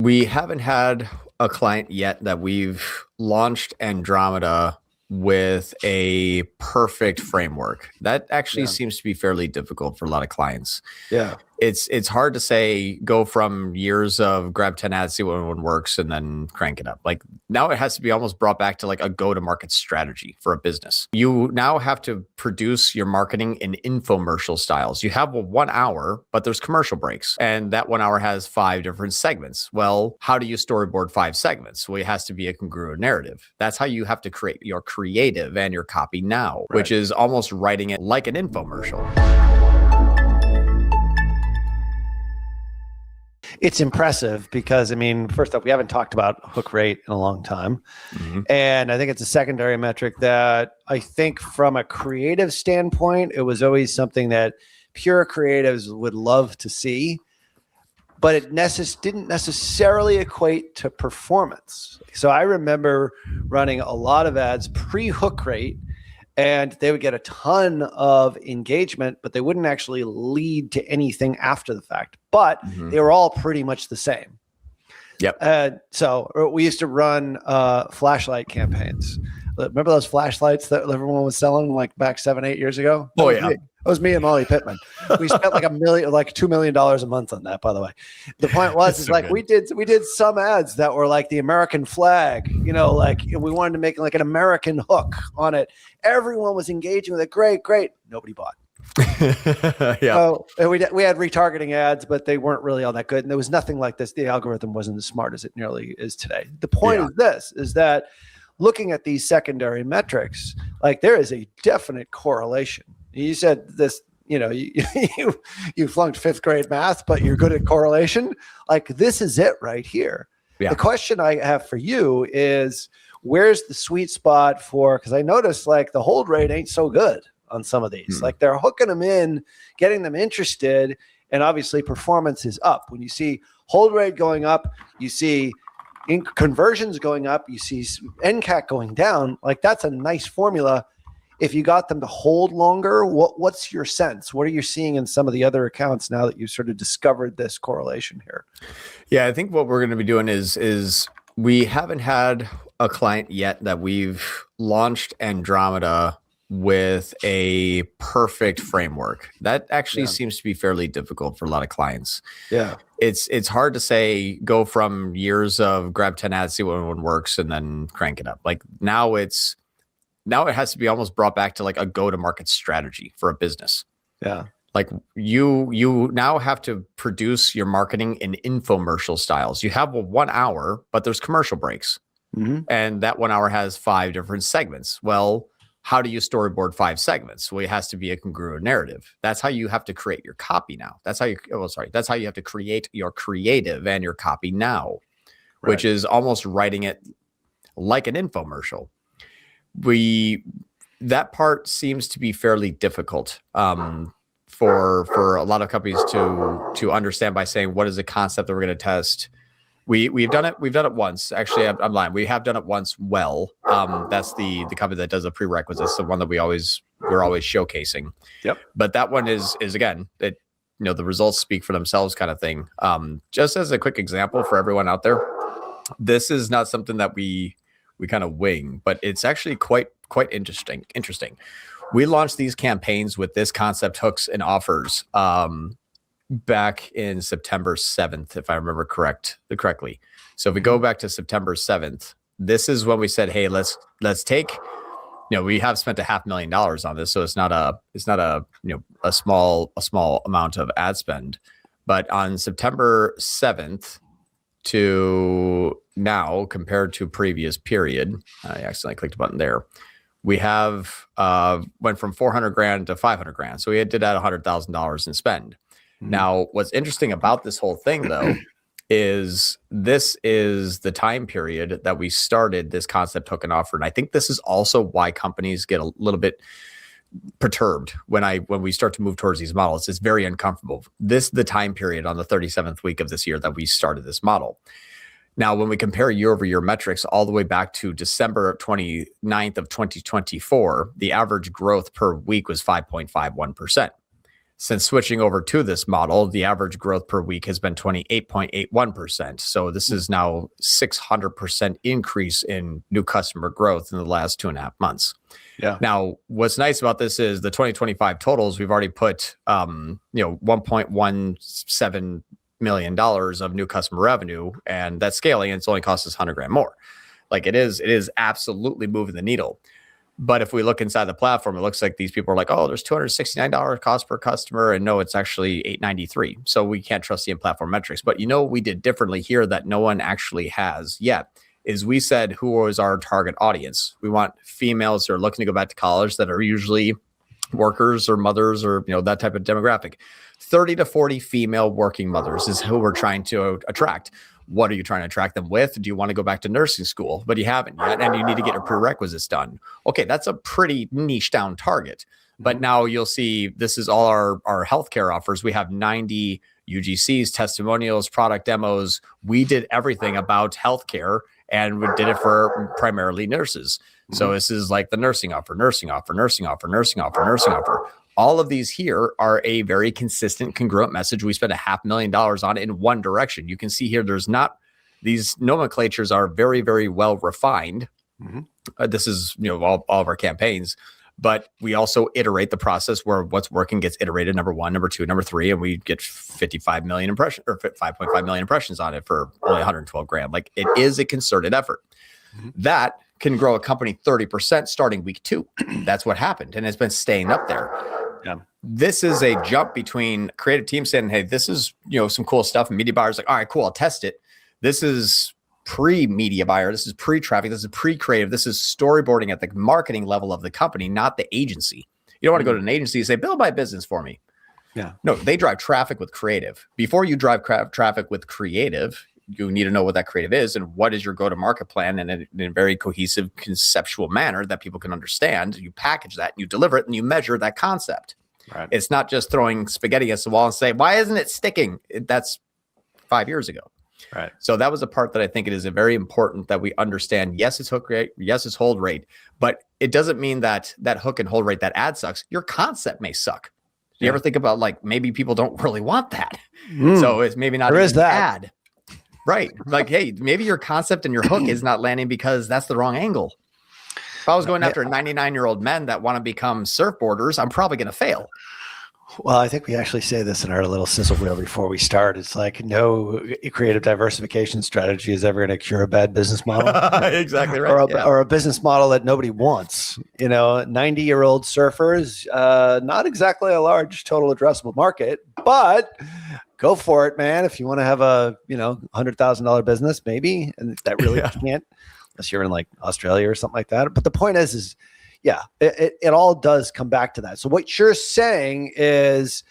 We haven't had a client yet that we've launched Andromeda with a perfect framework. That actually Yeah. seems to be fairly difficult for a lot of clients. Yeah. It's hard to say go from years of grab 10 ads, see what one works, and then crank it up. Like now it has to be almost brought back to like a go-to-market strategy for a business. You now have to produce your marketing in infomercial styles. You have 1 hour, but there's commercial breaks. And that 1 hour has 5 different segments. Well, how do you storyboard 5 segments? Well, it has to be a congruent narrative. That's how you have to create your creative and your copy now, which is almost writing it like an infomercial. It's impressive because, I mean, first off, we haven't talked about hook rate in a long time. And I think it's a secondary metric that I think from a creative standpoint, it was always something that pure creatives would love to see, but it didn't necessarily equate to performance. So I remember running a lot of ads pre-hook rate, and they would get a ton of engagement, but they wouldn't actually lead to anything after the fact. But they were all pretty much the same. Yep. So we used to run flashlight campaigns. Remember those flashlights that everyone was selling like back 7-8 years ago? Oh, yeah. That was me and Molly Pittman. We spent like $2 million a month on that, by the way. The point was, is so like we did some ads that were like the American flag, you know, like we wanted to make like an American hook on it. Everyone was engaging with it. Great. Nobody bought. Yeah. So we had retargeting ads, but they weren't really all that good. And there was nothing like this. The algorithm wasn't as smart as it nearly is today. The point is that looking at these secondary metrics, like there is a definite correlation. You said this, you know, you flunked 5th grade math, but you're good at correlation. Like this is it right here. Yeah. The question I have for you is, where's the sweet spot for, because I noticed like the hold rate ain't so good on some of these. Like they're hooking them in, getting them interested, and obviously performance is up. When you see hold rate going up, you see conversions going up, you see NCAC going down. Like that's a nice formula. If you got them to hold longer, what's your sense? What are you seeing in some of the other accounts now that you've sort of discovered this correlation here? Yeah, I think what we're going to be doing is we haven't had a client yet that we've launched Andromeda with a perfect framework. That actually seems to be fairly difficult for a lot of clients. Yeah. It's hard to say go from years of grab 10 ads, see what one works, and then crank it up. Like now it has to be almost brought back to like a go-to-market strategy for a business. Yeah. Like you now have to produce your marketing in infomercial styles. You have 1 hour, but there's commercial breaks. And that 1 hour has 5 different segments. Well, how do you storyboard 5 segments? Well, it has to be a congruent narrative. That's how you have to create your copy now. That's how you have to create your creative and your copy now, which is almost writing it like an infomercial. That part seems to be fairly difficult for a lot of companies to understand by saying, what is the concept that we're going to test? We've done it once. Actually, I'm lying. We have done it once. Well, that's the company that does the prerequisites, the one that we're always showcasing. Yep. But that one is again, the results speak for themselves kind of thing. Just as a quick example for everyone out there, this is not something that we kind of wing, but it's actually quite interesting. We launched these campaigns with this concept, hooks and offers, back in September 7th, if I remember correctly. So if we go back to September 7th, this is when we said, hey, let's take, we have spent $500,000 on this. So it's not a small amount of ad spend, but on September 7th to now, compared to previous period, I accidentally clicked a button there. We have went from $400,000 to $500,000. So we did add $100,000 in spend. Now, what's interesting about this whole thing, though, is this is the time period that we started this concept token offer. And I think this is also why companies get a little bit perturbed when we start to move towards these models. It's very uncomfortable. This is the time period on the 37th week of this year that we started this model. Now, when we compare year-over-year metrics all the way back to December 29th of 2024, the average growth per week was 5.51%. Since switching over to this model, the average growth per week has been 28.81%. So this is now 600% increase in new customer growth in the last 2.5 months. Yeah. Now, what's nice about this is the 2025 totals, we've already put, $1.17 million of new customer revenue, and that's scaling, and it's only cost us $100,000 more. Like it is absolutely moving the needle. But if we look inside the platform, it looks like these people are like, oh, there's $269 cost per customer. And no, it's actually $893. So we can't trust the in-platform metrics. But we did differently here that no one actually has yet, is we said, who is our target audience? We want females who are looking to go back to college that are usually workers or mothers or, that type of demographic. 30 to 40 female working mothers is who we're trying to attract. What are you trying to attract them with? Do you want to go back to nursing school, but you haven't yet, and you need to get your prerequisites done? Okay, that's a pretty niche down target. But now you'll see this is all our healthcare offers. We have 90 UGCs, testimonials, product demos. We did everything about healthcare, and we did it for primarily nurses. So this is like the nursing offer. All of these here are a very consistent, congruent message. We spent $500,000 on it in one direction. You can see here, these nomenclatures are very, very well refined. This is, all of our campaigns, but we also iterate the process where what's working gets iterated, number 1, number 2, number 3, and we get 55 million impressions or 5.5 million impressions on it for only $112,000. Like it is a concerted effort. That can grow a company 30% starting week 2. That's what happened. And it's been staying up there. Yeah. This is a jump between creative team saying, hey, this is, some cool stuff. And media buyers like, all right, cool, I'll test it. This is pre-media buyer. This is pre-traffic. This is pre-creative. This is storyboarding at the marketing level of the company, not the agency. You don't want to go to an agency and say, build my business for me. Yeah. No, they drive traffic with creative. Before you drive traffic with creative, you need to know what that creative is and what is your go-to-market plan in a very cohesive, conceptual manner that people can understand. You package that, and you deliver it, and you measure that concept. Right. It's not just throwing spaghetti against the wall and say, why isn't it sticking? That's 5 years ago. Right. So that was a part that I think it is very important that we understand. Yes, it's hook rate. Yes, it's hold rate. But it doesn't mean that hook and hold rate, that ad sucks. Your concept may suck. Do you ever think about maybe people don't really want that? So it's maybe not an ad. Right. Like, hey, maybe your concept and your hook is not landing because that's the wrong angle. If I was going after 99-year-old men that want to become surfboarders, I'm probably going to fail. Well, I think we actually say this in our little sizzle reel before we start. It's like no creative diversification strategy is ever going to cure a bad business model. Exactly right. Or a business model that nobody wants. 90-year-old surfers, not exactly a large total addressable market, but go for it, man. If you want to have a, $100,000 business, maybe, and that really can't, unless you're in like Australia or something like that. But the point is it all does come back to that. So what you're saying is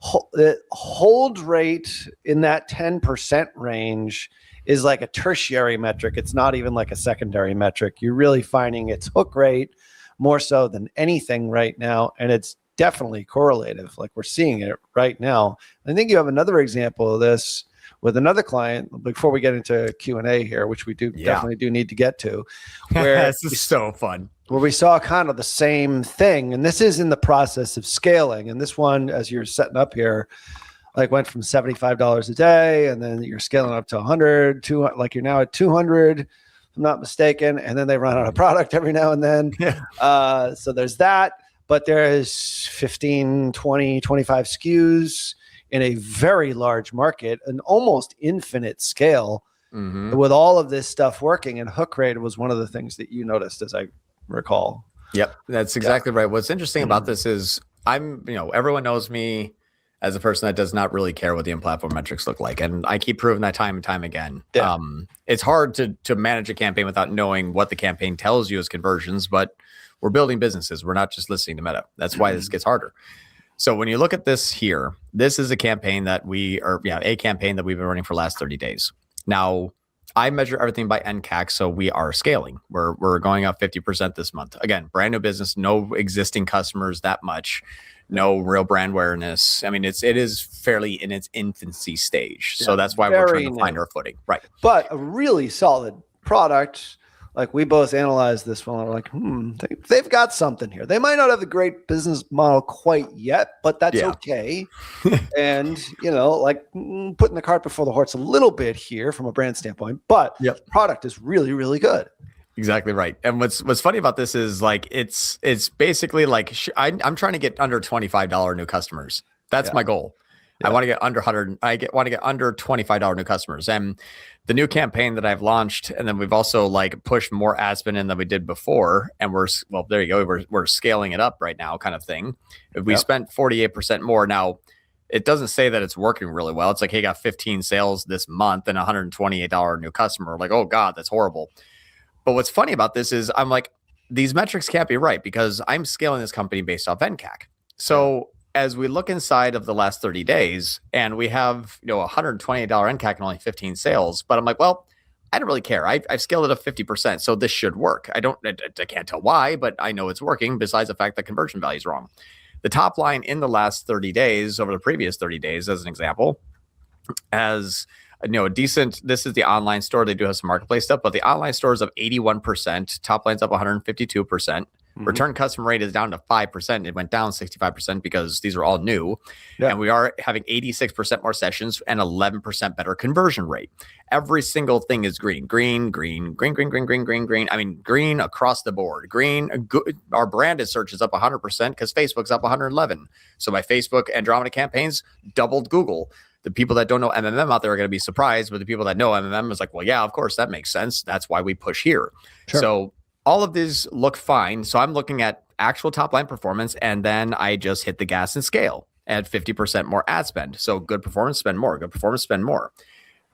hold rate in that 10% range is like a tertiary metric. It's not even like a secondary metric. You're really finding its hook rate more so than anything right now. And it's definitely correlative. Like we're seeing it right now. I think you have another example of this with another client before we get into Q&A here, which we definitely do need to get to. Where this is so fun. Where we saw kind of the same thing. And this is in the process of scaling. And this one, as you're setting up here, went from $75 a day, and then you're scaling up to 100, 200, like you're now at 200, if I'm not mistaken. And then they run out of product every now and then. So there's that. But there's 15, 20, 25 SKUs in a very large market, an almost infinite scale with all of this stuff working. And hook rate was one of the things that you noticed, as I recall. Yep, that's exactly right. What's interesting about this is everyone knows me as a person that does not really care what the in-platform metrics look like. And I keep proving that time and time again. Yeah. It's hard to manage a campaign without knowing what the campaign tells you as conversions, but we're building businesses. We're not just listening to Meta. That's why this gets harder. So when you look at this here, this is a campaign that we've been running for the last 30 days. Now, I measure everything by NCAC, so we are scaling. We're going up 50% this month. Again, brand new business, no existing customers that much, no real brand awareness. I mean, it is fairly in its infancy stage. So that's why we're trying to find our footing. Right. But a really solid product. like we both analyzed this one. We're like, they've got something here. They might not have the great business model quite yet, but that's okay. And, like putting the cart before the horse a little bit here from a brand standpoint, but the product is really, really good. Exactly right. And what's funny about this is like, it's basically like, I'm trying to get under $25 new customers. That's my goal. I want to get under 100. Want to get under $25 new customers. And the new campaign that I've launched, and then we've also like pushed more ad spend in than we did before. And there you go. We're scaling it up right now, kind of thing. If we spent 48% more now, it doesn't say that it's working really well. It's like, hey, got 15 sales this month and $128 new customer. Like, oh God, that's horrible. But what's funny about this is I'm like, these metrics can't be right because I'm scaling this company based off NCAC. So as we look inside of the last 30 days and we have, $128 NCAC and only 15 sales, but I'm like, well, I don't really care. I've scaled it up 50%. So this should work. I can't tell why, but I know it's working besides the fact that conversion value is wrong. The top line in the last 30 days over the previous 30 days, as an example, as a decent, this is the online store. They do have some marketplace stuff, but the online store is up 81%. Top line's up 152%. Return customer rate is down to 5%. It went down 65% because these are all new. And we are having 86% more sessions and 11% better conversion rate. Every single thing is green. Green. I mean, green across the board. Green. Our branded search is up 100% because Facebook's up 111. So my Facebook Andromeda campaigns doubled Google. The people that don't know MMM out there are going to be surprised, but the people that know MMM is like, well, yeah, of course, that makes sense. That's why we push here. Sure. So all of these look fine. So I'm looking at actual top line performance, and then I just hit the gas and scale at 50% more ad spend. So good performance, spend more. Good performance, spend more.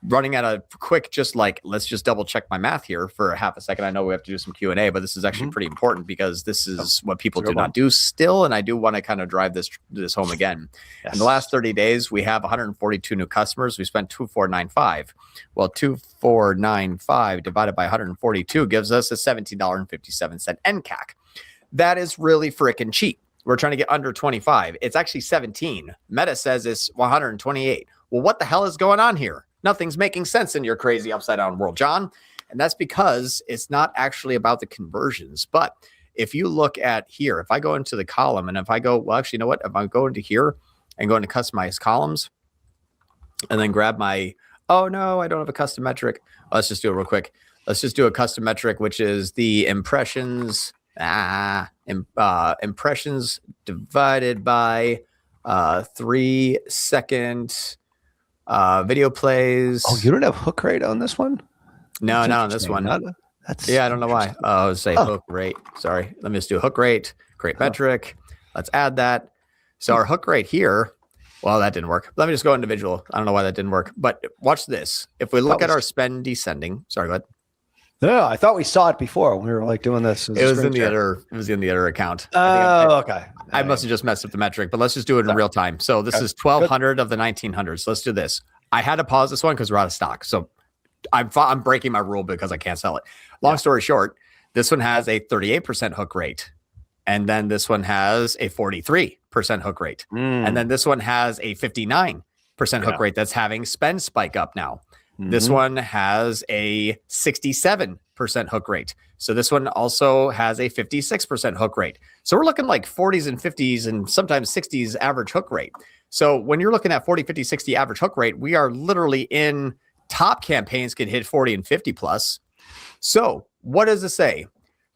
Running at a quick, let's just double check my math here for a half a second. I know we have to do some Q&A, but this is actually pretty important because this is what people do not do still. And I do want to kind of drive this home again. Yes. In the last 30 days, we have 142 new customers. We spent 2,495. Well, 2,495 divided by 142 gives us a $17.57 NCAC. That is really freaking cheap. We're trying to get under 25. It's actually 17. Meta says it's 128. Well, what the hell is going on here? Nothing's making sense in your crazy upside down world, John. And that's because it's not actually about the conversions. But if you look at here, if I go into the column and if I go, well, actually, you know what? If I go into here and go into customize columns and then grab my, oh no, I don't have a custom metric. Let's just do it real quick. Let's just do a custom metric, which is the impressions, impressions divided by 3 second video plays. Oh, you don't have hook rate on this one? No, not on this one. I don't know why. I would say hook rate. Sorry. Let me just do hook rate, create metric. Let's add that. So our hook rate here, well, that didn't work. Let me just go individual. I don't know why that didn't work, but watch this. If we look at our spend descending, sorry, go ahead. No, I thought we saw it before when we were like doing this. It was in the other account. Oh, okay. I must have just messed up the metric, but let's just do it in real time. So this is 1,200 of the 1,900. So let's do this. I had to pause this one because we're out of stock. So I'm breaking my rule because I can't sell it. Long story short, this one has a 38% hook rate. And then this one has a 43% hook rate. And then this one has a 59% hook rate that's having spend spike up now. This one has a 67% hook rate. So this one also has a 56% hook rate. So we're looking like 40s and 50s and sometimes 60s average hook rate. So when you're looking at 40, 50, 60 average hook rate, we are literally in top campaigns can hit 40 and 50 plus. So what does it say?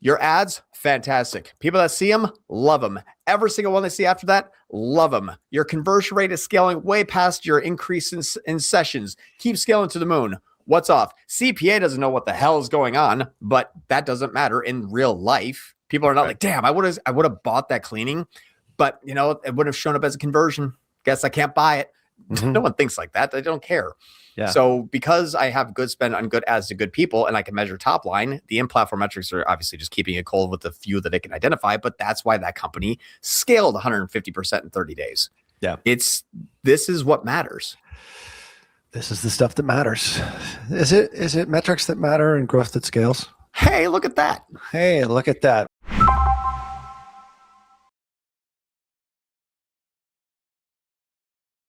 Your ads, fantastic. People that see them, love them. Every single one they see after that, love them. Your conversion rate is scaling way past your increase in sessions. Keep scaling to the moon. What's off? CPA doesn't know what the hell is going on, but that doesn't matter in real life. People are not like, damn, I would have bought that cleaning, but it wouldn't have shown up as a conversion. Guess I can't buy it. No one thinks like that. They don't care. Yeah. So because I have good spend on good ads to good people and I can measure top line, the in-platform metrics are obviously just keeping it cold with the few that they can identify, but that's why that company scaled 150% in 30 days. Yeah. This is what matters. This is the stuff that matters. Is it metrics that matter and growth that scales? Hey, look at that. Hey, look at that.